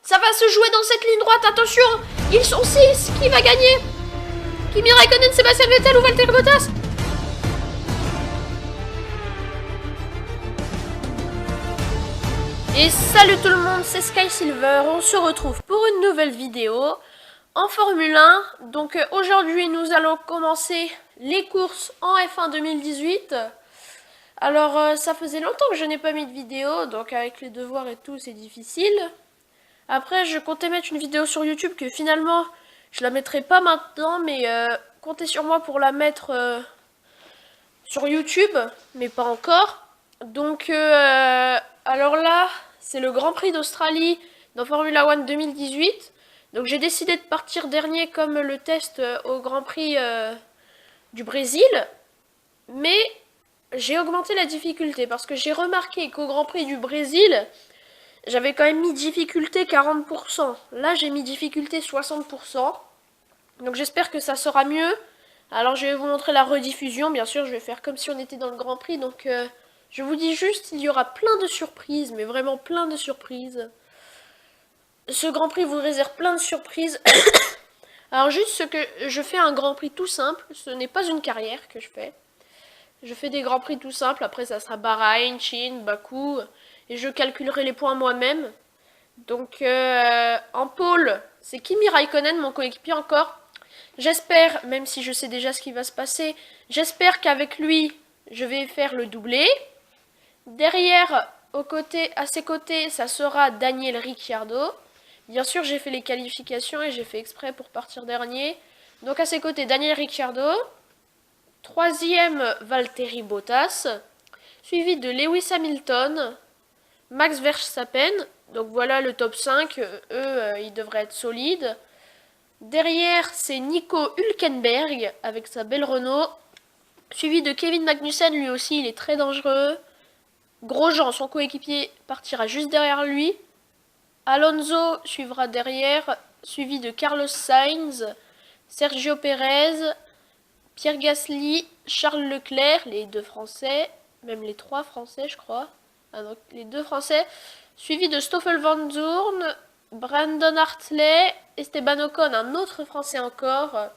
Ça va se jouer dans cette ligne droite, attention. Ils sont 6, qui va gagner? Kimi Raikkonen, Sébastien Vettel ou Valtteri Bottas? Et salut tout le monde, c'est Sky Silver, on se retrouve pour une nouvelle vidéo en Formule 1. Donc aujourd'hui nous allons commencer les courses en F1 2018. Alors ça faisait longtemps que je n'ai pas mis de vidéo, donc avec les devoirs et tout c'est difficile. Après je comptais mettre une vidéo sur YouTube que finalement je la mettrai pas maintenant, mais comptez sur moi pour la mettre sur YouTube, mais pas encore. Donc alors là c'est le Grand Prix d'Australie dans Formula One 2018. Donc j'ai décidé de partir dernier comme le test au Grand Prix du Brésil. Mais j'ai augmenté la difficulté parce que j'ai remarqué qu'au Grand Prix du Brésil, j'avais quand même mis difficulté 40%. Là j'ai mis difficulté 60%. Donc j'espère que ça sera mieux. Alors je vais vous montrer la rediffusion. Bien sûr je vais faire comme si on était dans le Grand Prix. Donc je vous dis juste, il y aura plein de surprises, mais vraiment plein de surprises. Ce Grand Prix vous réserve plein de surprises. Alors juste ce que je fais un Grand Prix tout simple, ce n'est pas une carrière que je fais. Je fais des Grands Prix tout simples, après ça sera Bahreïn, Chine, Bakou, et je calculerai les points moi-même. Donc en pôle, c'est Kimi Raikkonen, mon coéquipier encore. J'espère, même si je sais déjà ce qui va se passer, j'espère qu'avec lui, je vais faire le doublé. Derrière, à ses côtés, ça sera Daniel Ricciardo. Bien sûr, j'ai fait les qualifications et j'ai fait exprès pour partir dernier. Donc à ses côtés, Daniel Ricciardo. Troisième, Valtteri Bottas. Suivi de Lewis Hamilton, Max Verstappen. Donc voilà le top 5. Ils devraient être solides. Derrière, c'est Nico Hülkenberg avec sa belle Renault. Suivi de Kevin Magnussen, lui aussi, il est très dangereux. Grosjean, son coéquipier, partira juste derrière lui. Alonso suivra derrière, suivi de Carlos Sainz, Sergio Perez, Pierre Gasly, Charles Leclerc, les deux Français, même les trois Français je crois, donc les deux Français, suivi de Stoffel Van Zorn, Brandon Hartley, Esteban Ocon, un autre Français encore.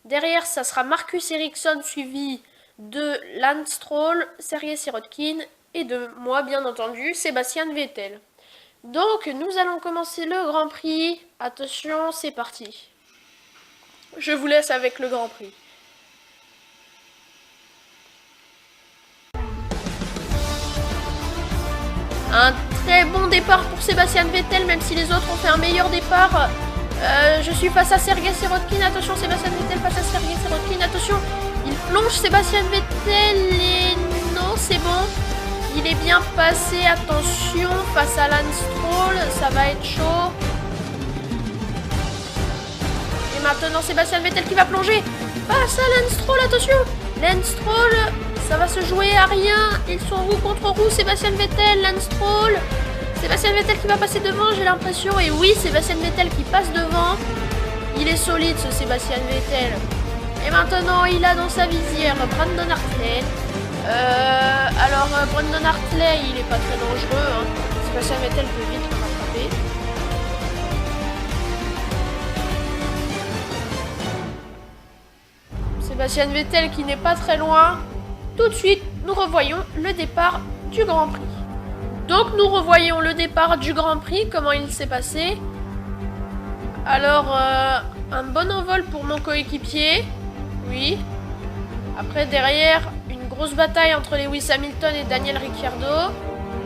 Derrière ça sera Marcus Ericsson suivi de Lance Stroll, Sergei Sirotkin et de moi bien entendu, Sébastien Vettel. Donc nous allons commencer le Grand Prix. Attention, c'est parti. Je vous laisse avec le Grand Prix. Un très bon départ pour Sébastien Vettel, même si les autres ont fait un meilleur départ. Je suis face à Sergei Sirotkin. Attention, Sébastien Vettel face à Sergei Sirotkin. Attention, il plonge Sébastien Vettel et non, c'est bon. Il est bien passé, attention, face à Lance Stroll, ça va être chaud. Et maintenant, Sébastien Vettel qui va plonger. Face à Lance Stroll, attention. Lance Stroll, ça va se jouer à rien. Ils sont roue contre roue, Sébastien Vettel, Lance Stroll. Sébastien Vettel qui va passer devant, j'ai l'impression. Et oui, Sébastien Vettel qui passe devant. Il est solide, ce Sébastien Vettel. Et maintenant, il a dans sa visière Brandon Hartley. Alors Brandon Hartley il est pas très dangereux hein. Sébastien Vettel peut vite le rattraper. Sébastien Vettel qui n'est pas très loin. Tout de suite nous revoyons le départ du Grand Prix. Donc nous revoyons le départ du Grand Prix, comment il s'est passé. Alors un bon envol pour mon coéquipier. Oui. Après derrière grosse bataille entre Lewis Hamilton et Daniel Ricciardo.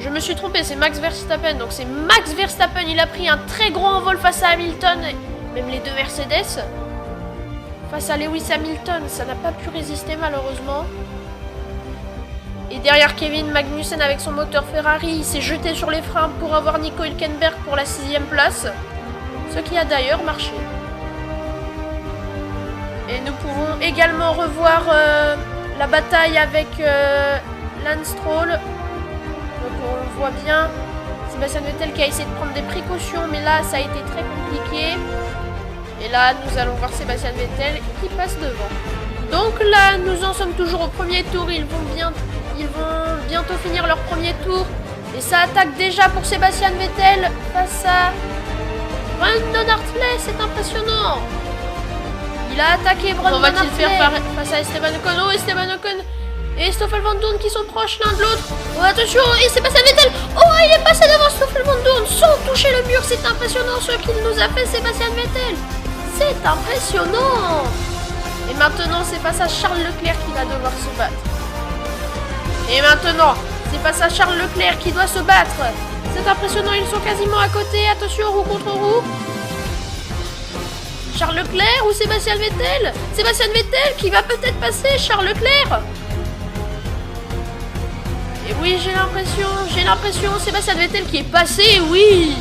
Je me suis trompé, c'est Max Verstappen. Donc c'est Max Verstappen, il a pris un très gros envol face à Hamilton, même les deux Mercedes. Face à Lewis Hamilton, ça n'a pas pu résister malheureusement. Et derrière Kevin Magnussen avec son moteur Ferrari, il s'est jeté sur les freins pour avoir Nico Hülkenberg pour la 6e place. Ce qui a d'ailleurs marché. Et nous pouvons également revoir la bataille avec Lance Stroll. Donc on voit bien Sébastien Vettel qui a essayé de prendre des précautions, mais là ça a été très compliqué. Et là nous allons voir Sébastien Vettel qui passe devant. Donc là nous en sommes toujours au premier tour. Ils vont bientôt finir leur premier tour. Et ça attaque déjà pour Sébastien Vettel face à fait, c'est impressionnant. Il a attaqué Brandon. Comment va-t-il faire face à Esteban Ocon? Oh, Esteban Ocon et Stoffel Van Dorn qui sont proches l'un de l'autre. Oh, attention, et Sébastien Vettel. Oh, il est passé devant Stoffel Van Dorn sans toucher le mur. C'est impressionnant ce qu'il nous a fait, Sébastien Vettel. C'est impressionnant. Et maintenant, c'est face à Charles Leclerc qui va devoir se battre. Et maintenant, c'est face à Charles Leclerc qui doit se battre. C'est impressionnant, ils sont quasiment à côté. Attention, roue contre roue. Charles Leclerc ou Sébastien Vettel? Sébastien Vettel qui va peut-être passer Charles Leclerc. Et oui, j'ai l'impression, Sébastien Vettel qui est passé, oui.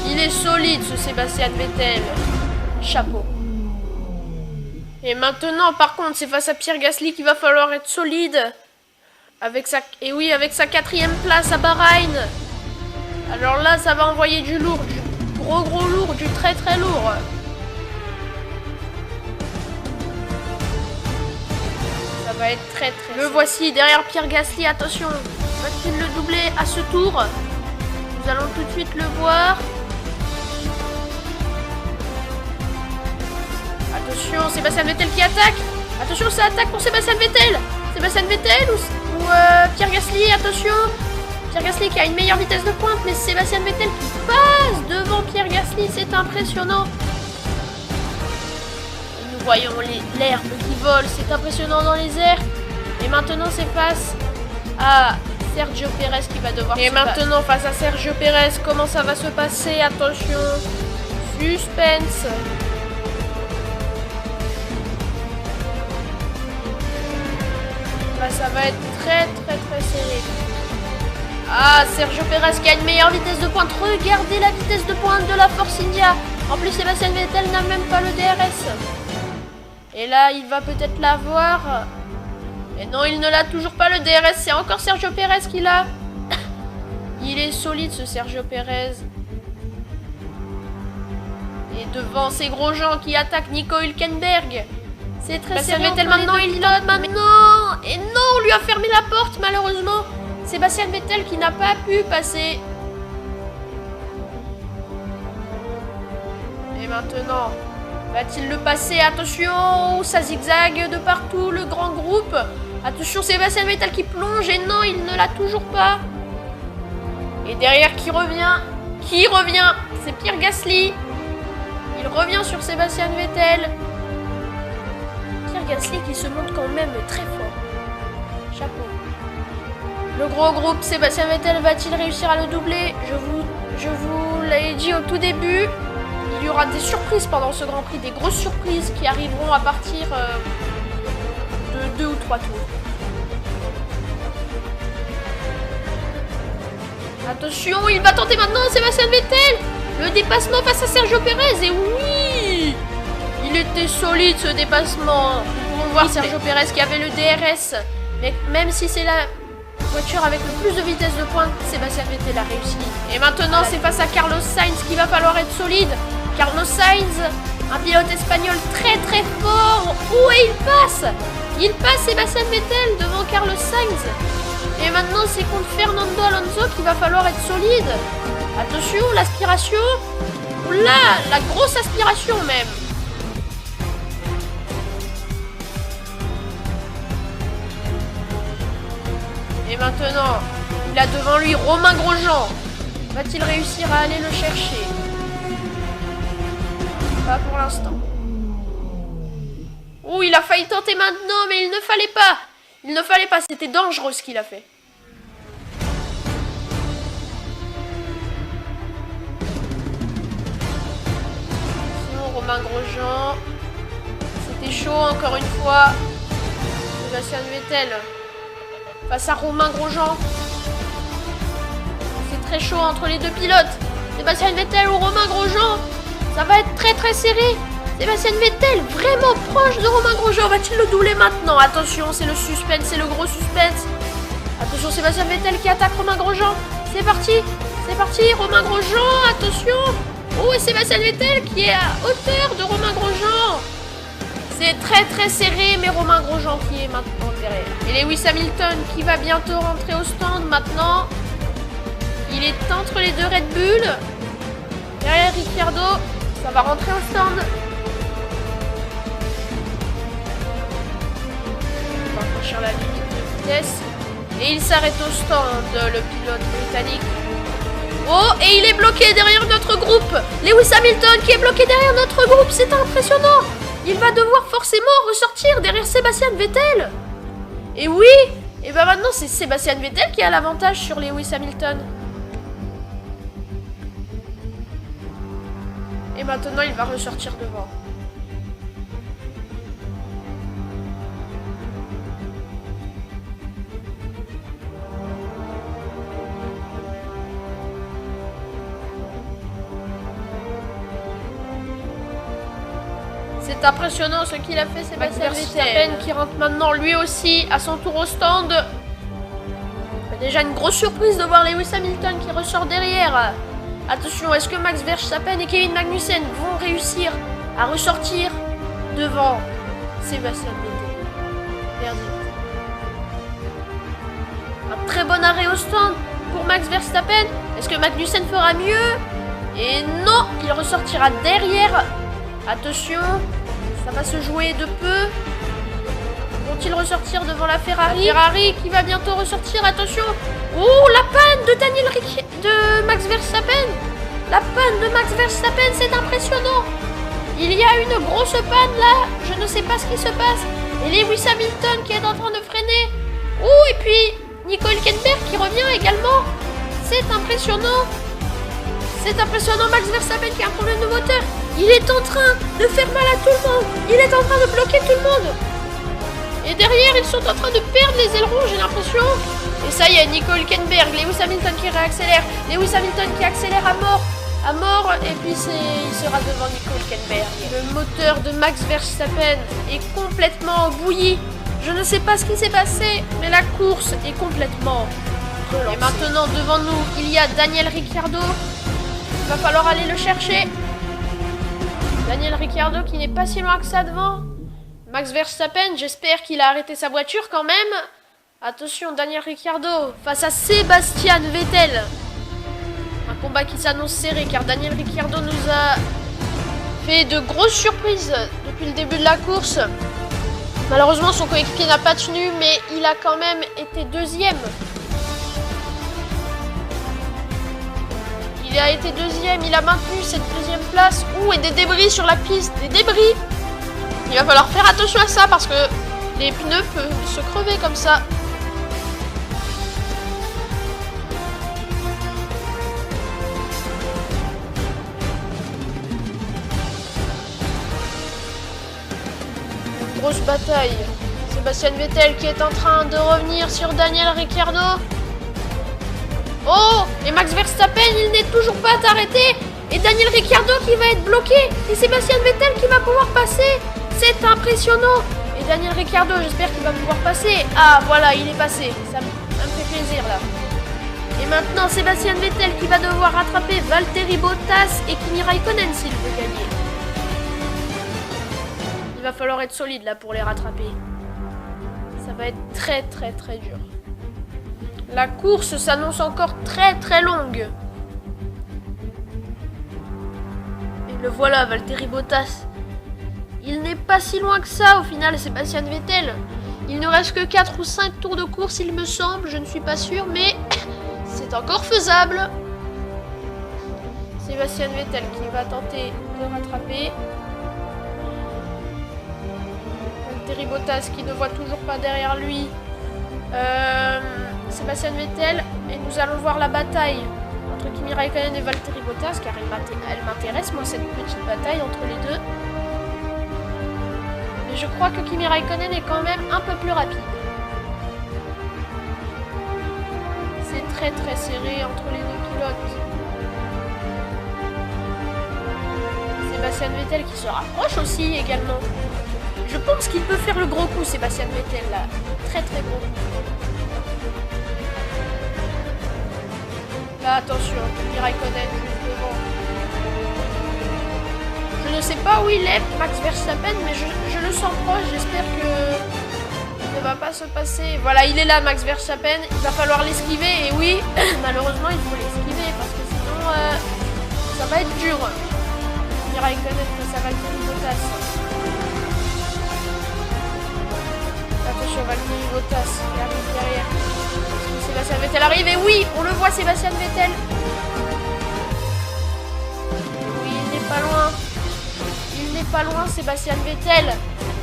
Il est solide ce Sébastien Vettel. Chapeau. Et maintenant, par contre, c'est face à Pierre Gasly qu'il va falloir être solide. Avec sa 4e place à Bahreïn. Alors là, ça va envoyer du lourd, du gros lourd, du très lourd. Ça va être très. Le voici derrière Pierre Gasly, attention. Va-t-il le doubler à ce tour? Nous allons tout de suite le voir. Attention, Sébastien Vettel qui attaque. Attention, ça attaque pour Sébastien Vettel. Sébastien Vettel ou Pierre Gasly, attention. Pierre Gasly qui a une meilleure vitesse de pointe, mais Sébastien Vettel qui passe devant Pierre Gasly, c'est impressionnant. Et nous voyons l'herbe qui vole, c'est impressionnant dans les airs. Et maintenant, c'est face à Sergio Pérez qui va devoir se battre. Et maintenant, face à Sergio Pérez, comment ça va se passer? Attention, suspense. Là, ça va être très serré. Ah, Sergio Pérez qui a une meilleure vitesse de pointe. Regardez la vitesse de pointe de la Force India. En plus, Sébastien Vettel n'a même pas le DRS. Et là, il va peut-être l'avoir. Et non, il ne l'a toujours pas le DRS. C'est encore Sergio Pérez qui l'a. Il est solide ce Sergio Pérez. Et devant ces gros gens qui attaquent Nico Hülkenberg. C'est très serré. Vettel maintenant, il note maintenant. Et non, on lui a fermé la porte malheureusement. Sébastien Vettel qui n'a pas pu passer. Et maintenant, va-t-il le passer? Attention, ça zigzague de partout, le grand groupe. Attention, Sébastien Vettel qui plonge. Et non, il ne l'a toujours pas. Et derrière, qui revient? C'est Pierre Gasly. Il revient sur Sébastien Vettel. Pierre Gasly qui se montre quand même très fort. Chapeau. Le gros groupe, Sébastien Vettel va-t-il réussir à le doubler? Je vous l'ai dit au tout début, il y aura des surprises pendant ce Grand Prix, des grosses surprises qui arriveront à partir de 2 ou 3 tours. Attention, il va tenter maintenant Sébastien Vettel. Le dépassement face à Sergio Pérez. Et oui, il était solide ce dépassement. Nous pouvons voir Sergio Pérez qui avait le DRS. Mais même si c'est la voiture avec le plus de vitesse de pointe, Sébastien Vettel a réussi. Et maintenant, c'est face à Carlos Sainz qu'il va falloir être solide. Carlos Sainz, un pilote espagnol très fort. Oh, et il passe Sébastien Vettel devant Carlos Sainz. Et maintenant, c'est contre Fernando Alonso qu'il va falloir être solide. Attention, l'aspiration. Oula, la grosse aspiration même. Et maintenant, il a devant lui Romain Grosjean. Va-t-il réussir à aller le chercher? Pas pour l'instant. Oh, il a failli tenter maintenant, mais il ne fallait pas. Il ne fallait pas, c'était dangereux ce qu'il a fait. Sinon, Romain Grosjean. C'était chaud encore une fois. Sébastien Vettel face à Romain Grosjean. C'est très chaud entre les deux pilotes. Sébastien Vettel ou Romain Grosjean. Ça va être très serré. Sébastien Vettel vraiment proche de Romain Grosjean. Va-t-il le doubler maintenant? Attention, c'est le suspense, c'est le gros suspense. Attention, Sébastien Vettel qui attaque Romain Grosjean. C'est parti, Romain Grosjean, attention. Oh, et Sébastien Vettel qui est à hauteur de Romain Grosjean. C'est très serré, mais Romain Grosjean qui est maintenant derrière. Et Lewis Hamilton qui va bientôt rentrer au stand maintenant. Il est entre les deux Red Bull. Derrière Ricciardo, Ça va rentrer au stand. On va franchir la ligne de vitesse. Et il s'arrête au stand, le pilote britannique. Oh, et il est bloqué derrière notre groupe. Lewis Hamilton qui est bloqué derrière notre groupe. C'est impressionnant. Il va devoir forcément ressortir derrière Sébastien Vettel. Et oui, et ben maintenant c'est Sébastien Vettel qui a l'avantage sur Lewis Hamilton. Et maintenant il va ressortir devant. C'est impressionnant ce qu'il a fait Sébastien Vettel qui rentre maintenant lui aussi à son tour au stand. Déjà une grosse surprise de voir Lewis Hamilton qui ressort derrière. Attention, est-ce que Max Verstappen et Kevin Magnussen vont réussir à ressortir devant Sébastien Vettel? Verdict. Un très bon arrêt au stand pour Max Verstappen. Est-ce que Magnussen fera mieux? Et non, il ressortira derrière. Attention, ça va se jouer de peu. Vont-ils ressortir devant la Ferrari? La Ferrari qui va bientôt ressortir, attention. Oh, la panne de Max Verstappen. La panne de Max Verstappen, c'est impressionnant. Il y a une grosse panne là, je ne sais pas ce qui se passe. Et Lewis Hamilton qui est en train de freiner. Oh, et puis Nico Hülkenberg qui revient également. C'est impressionnant. C'est impressionnant, Max Verstappen qui a un problème de moteur. Il est en train de faire mal à tout le monde. Il est en train de bloquer tout le monde. Et derrière, ils sont en train de perdre les ailerons, j'ai l'impression. Et ça y est, Nico Hülkenberg, Lewis Hamilton qui réaccélère. Lewis Hamilton qui accélère à mort. À mort, et puis il sera devant Nico Hülkenberg. Le moteur de Max Verstappen est complètement bouilli. Je ne sais pas ce qui s'est passé, mais la course est complètement relancée. Et maintenant, devant nous, il y a Daniel Ricciardo. Il va falloir aller le chercher. Daniel Ricciardo qui n'est pas si loin que ça devant. Max Verstappen, j'espère qu'il a arrêté sa voiture quand même. Attention, Daniel Ricciardo face à Sébastien Vettel. Un combat qui s'annonce serré car Daniel Ricciardo nous a fait de grosses surprises depuis le début de la course. Malheureusement, son coéquipier n'a pas tenu, mais il a quand même été deuxième. Il a été deuxième, il a maintenu cette deuxième place. Ouh, et des débris sur la piste, des débris. Il va falloir faire attention à ça parce que les pneus peuvent se crever comme ça. Une grosse bataille. Sébastien Vettel qui est en train de revenir sur Daniel Ricciardo. Oh, et Max Verstappen, il n'est toujours pas arrêté. Et Daniel Ricciardo qui va être bloqué. Et Sébastien Vettel qui va pouvoir passer. C'est impressionnant. Et Daniel Ricciardo, j'espère qu'il va pouvoir passer. Ah, voilà, il est passé. Ça me fait plaisir, là. Et maintenant, Sébastien Vettel qui va devoir rattraper Valtteri Bottas et Kimi Raikkonen s'il veut gagner. Il va falloir être solide, là, pour les rattraper. Ça va être très, très, très dur. La course s'annonce encore très très longue. Et le voilà, Valtteri Bottas. Il n'est pas si loin que ça au final, Sébastien Vettel. Il ne reste que 4 ou 5 tours de course, il me semble. Je ne suis pas sûre, mais c'est encore faisable. Sébastien Vettel qui va tenter de rattraper. Valtteri Bottas qui ne voit toujours pas derrière lui. Sébastien Vettel, et nous allons voir la bataille entre Kimi Raikkonen et Valtteri Bottas car elle m'intéresse moi cette petite bataille entre les deux. Mais je crois que Kimi Raikkonen est quand même un peu plus rapide. C'est très très serré entre les deux pilotes. Sébastien Vettel qui se rapproche aussi également. Je pense qu'il peut faire le gros coup Sébastien Vettel là. Très très gros coup. Là, attention, Kimi Raikkonen devant. Je ne sais pas où il est, Max Verstappen, mais je le sens proche. J'espère que il ne va pas se passer. Voilà, il est là, Max Verstappen. Il va falloir l'esquiver. Et oui, malheureusement, il faut l'esquiver parce que sinon, ça va être dur. Kimi Raikkonen face à Valtteri Bottas. Attention, Valtteri Bottas qui arrive derrière. Sébastien Vettel arrive et oui, on le voit, Sébastien Vettel. Oui, il n'est pas loin. Il n'est pas loin, Sébastien Vettel.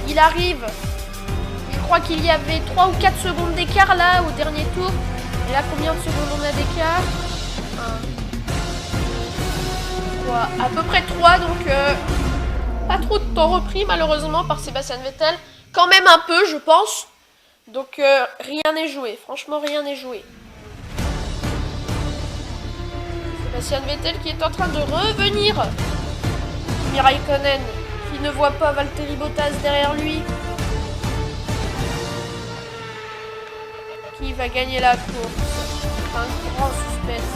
Il arrive. Je crois qu'il y avait 3 ou 4 secondes d'écart là au dernier tour. Et là, combien de secondes on a d'écart? 3, à peu près 3, donc pas trop de temps repris malheureusement par Sébastien Vettel. Quand même un peu, je pense. Donc rien n'est joué, franchement rien n'est joué. Sébastien Vettel qui est en train de revenir. Kimi Raikkonen qui ne voit pas Valtteri Bottas derrière lui. Qui va gagner la course? Un grand suspense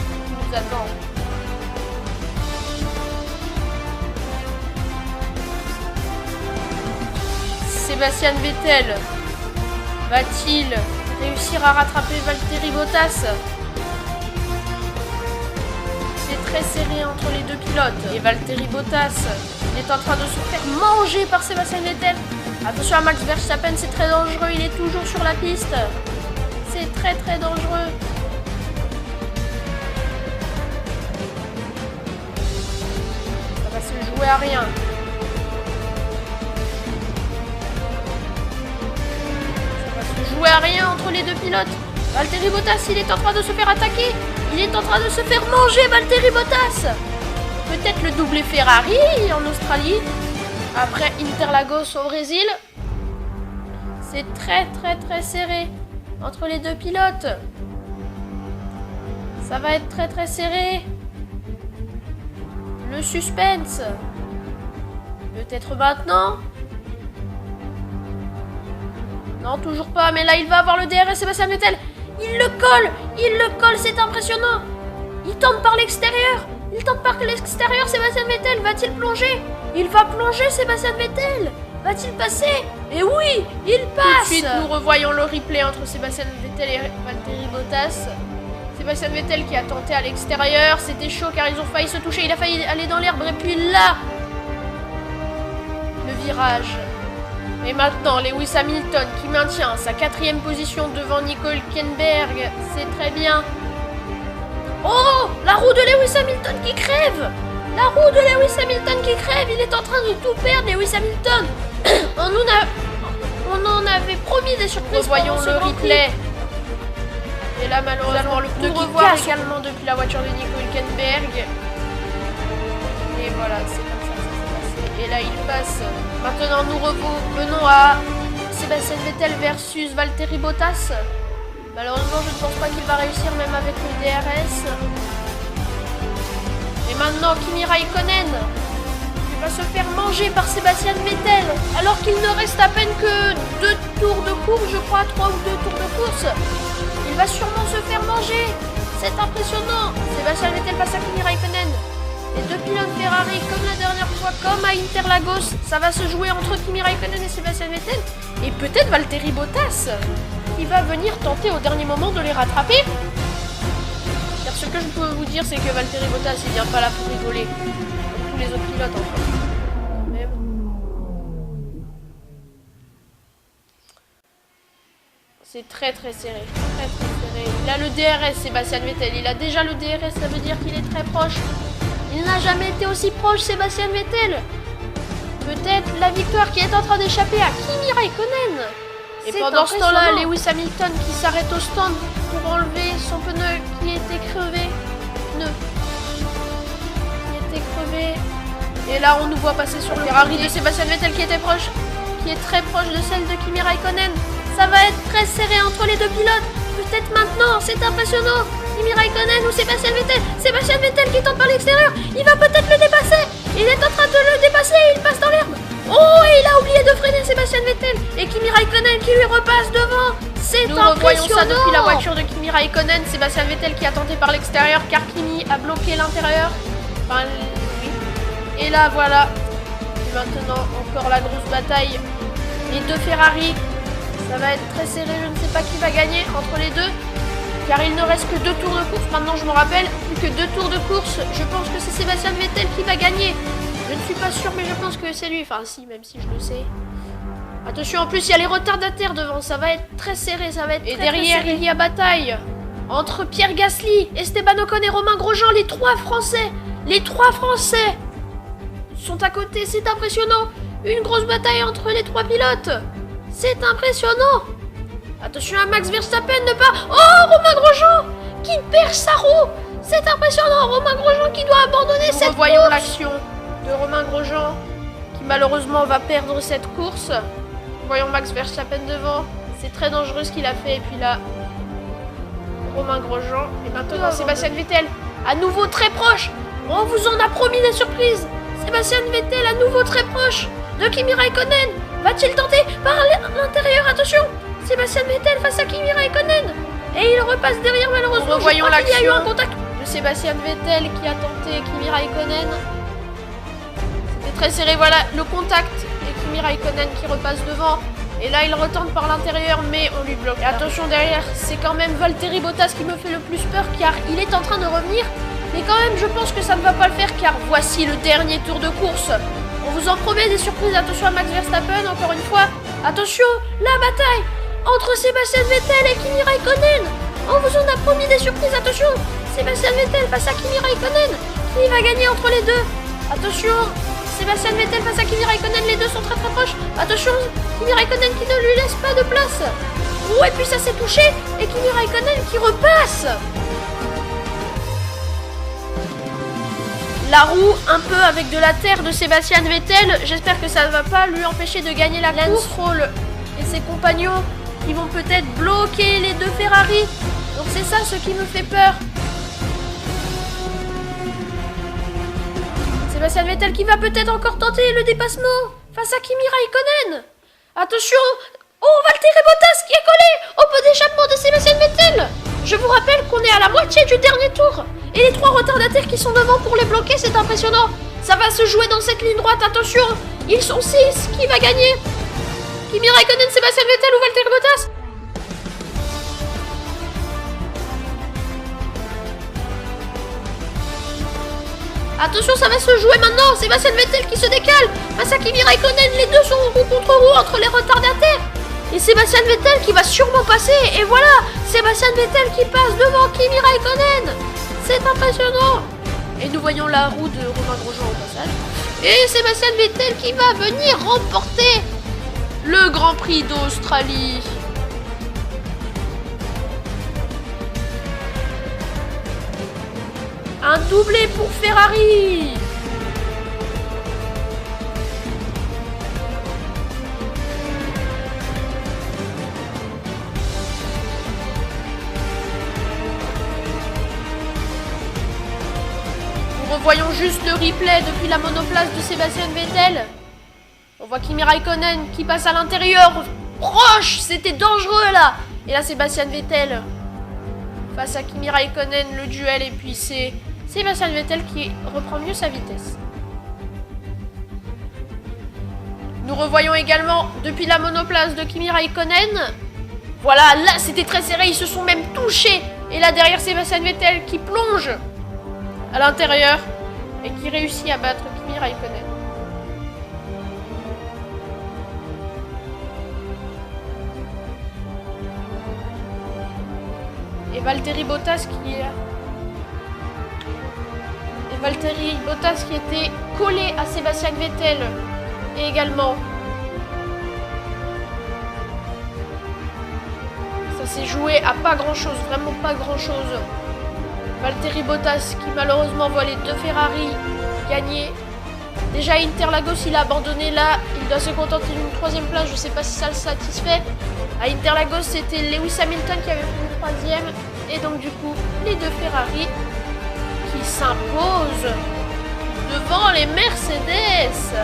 qui nous attend. Sébastien Vettel va-t-il réussir à rattraper Valtteri Bottas? C'est très serré entre les deux pilotes. Et Valtteri Bottas, il est en train de se faire manger par Sébastien Vettel. Attention à Max Verstappen, c'est très dangereux, il est toujours sur la piste. C'est très très dangereux. Ça va se jouer à rien. Jouer à rien entre les deux pilotes. Valtteri Bottas, il est en train de se faire attaquer. Il est en train de se faire manger, Valtteri Bottas. Peut-être le doublé Ferrari en Australie. Après Interlagos au Brésil. C'est très très très serré entre les deux pilotes. Ça va être très très serré. Le suspense. Peut-être maintenant. Non, toujours pas, mais là il va avoir le DRS, Sébastien Vettel. Il le colle, c'est impressionnant. Il tente par l'extérieur, Sébastien Vettel, va-t-il plonger? Il va plonger, Sébastien Vettel. Va-t-il passer? Et oui, il passe. Tout de suite, nous revoyons le replay entre Sébastien Vettel et Valtteri Bottas. Sébastien Vettel qui a tenté à l'extérieur, c'était chaud car ils ont failli se toucher, il a failli aller dans l'herbe, et puis là, le virage. Et maintenant, Lewis Hamilton qui maintient sa 4e position devant Nico Hülkenberg. C'est très bien. Oh, la roue de Lewis Hamilton qui crève. La roue de Lewis Hamilton qui crève. Il est en train de tout perdre, Lewis Hamilton. On en avait promis des surprises. Voyons le replay. Et là, malheureusement, le pneu qui casse également depuis la voiture de Nico Hülkenberg. Et voilà, c'est comme ça que ça s'est passé. Et là, il passe. Maintenant, nous revenons à Sébastien Vettel versus Valtteri Bottas. Malheureusement, je ne pense pas qu'il va réussir même avec le DRS. Et maintenant, Kimi Raikkonen qui va se faire manger par Sébastien Vettel. Alors qu'il ne reste à peine que 2 tours de course, je crois, 3 ou 2 tours de course. Il va sûrement se faire manger. C'est impressionnant. Sébastien Vettel passe à Kimi Raikkonen. Les deux pilotes Ferrari, comme la dernière fois, comme à Interlagos, ça va se jouer entre Kimi Raikkonen et Sébastien Vettel. Et peut-être Valtteri Bottas, qui va venir tenter au dernier moment de les rattraper. Car ce que je peux vous dire, c'est que Valtteri Bottas, il vient pas là pour rigoler. Comme tous les autres pilotes, en fait. Quand même. C'est très très serré. Très très serré. Il a le DRS, Sébastien Vettel. Il a déjà le DRS, ça veut dire qu'il est très proche. Il n'a jamais été aussi proche, Sébastien Vettel. Peut-être la victoire qui est en train d'échapper à Kimi Raikkonen. Et pendant ce temps-là, Lewis Hamilton qui s'arrête au stand pour enlever son pneu qui était crevé. Et là, on nous voit passer sur le Ferrari de Sébastien Vettel qui était proche, qui est très proche de celle de Kimi Raikkonen. Ça va être très serré entre les deux pilotes. Peut-être maintenant, c'est impressionnant. Kimi Raikkonen ou Sébastien Vettel. Sébastien Vettel qui tente par l'extérieur. Il va peut-être le dépasser. Il est en train de le dépasser. Il passe dans l'herbe. Oh, et il a oublié de freiner Sébastien Vettel. Et Kimi Raikkonen qui lui repasse devant. C'est impressionnant. Nous revoyons ça depuis la voiture de Kimi Raikkonen. Sébastien Vettel qui a tenté par l'extérieur car Kimi a bloqué l'intérieur. Enfin, oui. Et là, voilà. Et maintenant, encore la grosse bataille. Les deux Ferrari. Ça va être très serré. Je ne sais pas qui va gagner entre les deux. Car il ne reste que 2 tours de course, maintenant je me rappelle, plus que 2 tours de course, je pense que c'est Sébastien Vettel qui va gagner. Je ne pense que c'est lui. Enfin, si, même si je le sais. Attention, en plus, il y a les retardataires devant. Ça va être très serré, ça va être. Et derrière, il y a bataille entre Pierre Gasly, Esteban Ocon et Romain Grosjean, les 3 Français. Les 3 Français sont à côté, c'est impressionnant. Une grosse bataille entre les 3 pilotes. C'est impressionnant. Attention à Max Verstappen, ne pas... Oh, Romain Grosjean qui perd sa roue. C'est impressionnant, Romain Grosjean qui doit abandonner cette course. Voyons l'action de Romain Grosjean qui malheureusement va perdre cette course. Voyons Max Verstappen devant. C'est très dangereux ce qu'il a fait. Et puis là, Romain Grosjean. Et maintenant, Sébastien Vettel, à nouveau très proche. On vous en a promis des surprises. Sébastien Vettel, à nouveau très proche de Kimi Raikkonen. Va-t-il tenter par l'intérieur? Attention, Sébastien Vettel face à Kimi Raikkonen. Et il repasse derrière malheureusement. Voyons l'action. Il y a eu un contact de Sébastien Vettel qui a tenté Kimi Raikkonen. C'était très serré. Voilà le contact. Et Kimi Raikkonen qui repasse devant. Et là, il retente par l'intérieur, mais on lui bloque. Et attention derrière, c'est quand même Valtteri Bottas qui me fait le plus peur, car il est en train de revenir. Mais quand même, je pense que ça ne va pas le faire, car voici le dernier tour de course. On vous en promet des surprises. Attention à Max Verstappen, encore une fois. Attention, la bataille entre Sébastien Vettel et Kimi Raikkonen. On vous en a promis des surprises. Attention, Sébastien Vettel face à Kimi Raikkonen. Qui va gagner entre les deux? Attention, Sébastien Vettel face à Kimi Raikkonen. Les deux sont très très proches. Attention, Kimi Raikkonen qui ne lui laisse pas de place. Oh, et puis ça s'est touché. Et Kimi Raikkonen qui repasse. La roue un peu avec de la terre de Sébastien Vettel. J'espère que ça ne va pas lui empêcher de gagner la course. Stroll et ses compagnons qui vont peut-être bloquer les 2 Ferrari. Donc c'est ça ce qui me fait peur. Sébastien Vettel qui va peut-être encore tenter le dépassement face à Kimi Raikkonen. Attention. Oh, Valtteri Bottas qui est collé au pot d'échappement de Sébastien Vettel. Je vous rappelle qu'on est à la moitié du dernier tour. Et les 3 retardataires qui sont devant pour les bloquer, c'est impressionnant. Ça va se jouer dans cette ligne droite, attention. Ils sont 6, qui va gagner? Kimi Raikkonen, Sébastien Vettel ou Valtteri Bottas? Attention, ça va se jouer maintenant. Sébastien Vettel qui se décale face à Kimi Raikkonen. Les deux sont roue contre roue entre les retardataires. Et Sébastien Vettel qui va sûrement passer. Et voilà, Sébastien Vettel qui passe devant Kimi Raikkonen. C'est impressionnant. Et nous voyons la roue de Romain Grosjean au passage. Et Sébastien Vettel qui va venir remporter le Grand Prix d'Australie. Un doublé pour Ferrari. Nous revoyons juste le replay depuis la monoplace de Sébastien Vettel. On voit Kimi Raikkonen qui passe à l'intérieur. Proche, c'était dangereux là. Et là Sébastien Vettel face à Kimi Raikkonen, le duel. Et puis c'est Sébastien Vettel qui reprend mieux sa vitesse. Nous revoyons également depuis la monoplace de Kimi Raikkonen. Voilà, là c'était très serré, ils se sont même touchés. Et là derrière Sébastien Vettel qui plonge à l'intérieur et qui réussit à battre Kimi Raikkonen. Et Valtteri Bottas qui était collé à Sébastien Vettel et également. Ça s'est joué à pas grand chose, vraiment pas grand chose. Valtteri Bottas qui malheureusement voit les deux Ferrari gagner. Déjà Interlagos il a abandonné, là il doit se contenter d'une 3e place, je sais pas si ça le satisfait. À Interlagos c'était Lewis Hamilton qui avait fini 3e. Et donc du coup les deux Ferrari qui s'imposent devant les Mercedes.